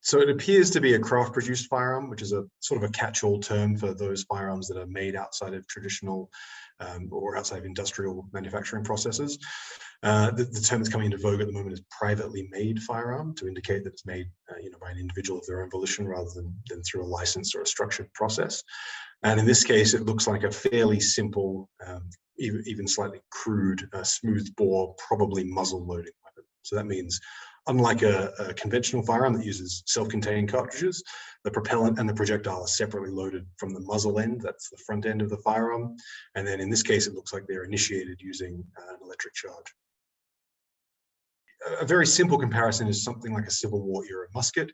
So it appears to be a craft-produced firearm, which is a sort of a catch-all term for those firearms that are made outside of traditional or outside of industrial manufacturing processes. The term that's coming into vogue at the moment is privately made firearm, to indicate that it's made by an individual of their own volition rather than through a license or a structured process. And in this case, it looks like a fairly simple, even slightly crude, smooth bore, probably muzzle loading weapon. So that means, unlike a conventional firearm that uses self-contained cartridges, the propellant and the projectile are separately loaded from the muzzle end, that's the front end of the firearm. And then in this case, it looks like they're initiated using an electric charge. A very simple comparison is something like a Civil War era musket,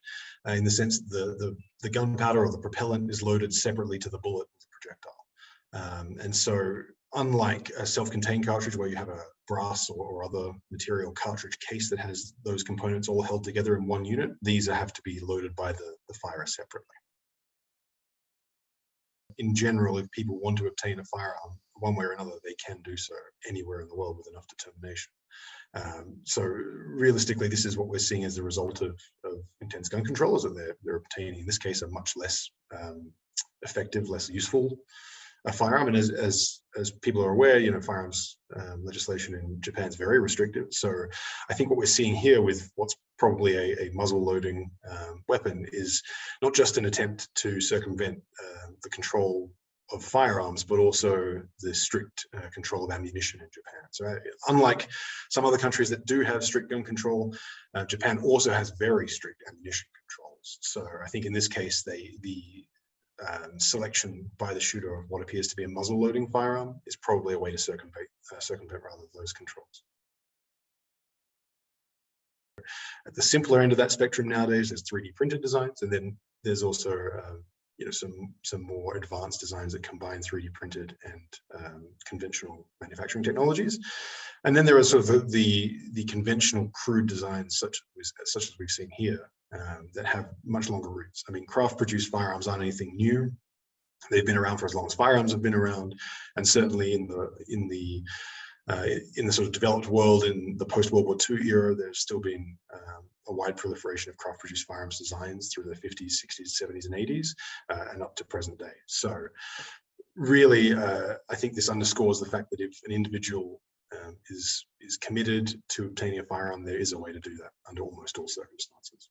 in the sense that the gunpowder or the propellant is loaded separately to the bullet or the projectile. And so, unlike a self-contained cartridge where you have a brass or other material cartridge case that has those components all held together in one unit, these have to be loaded by the firer separately. In general, if people want to obtain a firearm one way or another, they can do so anywhere in the world with enough determination. So realistically, this is what we're seeing as the result of intense gun control, is that they're obtaining, in this case, a much less effective, less useful firearm. And as people are aware, firearms legislation in Japan is very restrictive. So I think what we're seeing here with what's probably a muzzle loading weapon is not just an attempt to circumvent the control of firearms, but also the strict control of ammunition in Japan. So unlike some other countries that do have strict gun control, Japan also has very strict ammunition controls. So I think in this case, the selection by the shooter of what appears to be a muzzle loading firearm is probably a way to circumvent rather those controls. At the simpler end of that spectrum nowadays, there's 3D printed designs, and then there's also some more advanced designs that combine 3D printed and conventional manufacturing technologies. And then there are sort of the conventional crude designs, such as we've seen here, that have much longer roots. I mean, craft-produced firearms aren't anything new. They've been around for as long as firearms have been around, and certainly in the sort of developed world, in the post-World War II era, there's still been a wide proliferation of craft-produced firearms designs through the 50s, 60s, 70s, and 80s, and up to present day. So really, I think this underscores the fact that if an individual is committed to obtaining a firearm, there is a way to do that under almost all circumstances.